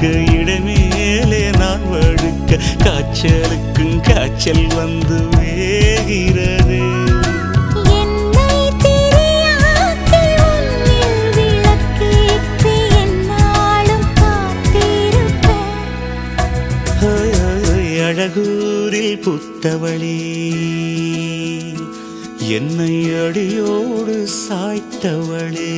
படுக்க இடமேலே நான் வழுக்க காய்ச்சலுக்கும் காய்ச்சல் வந்து வேகிறது. அழகூரில் புத்தவளே என்னை அடியோடு சாய்த்தவளே.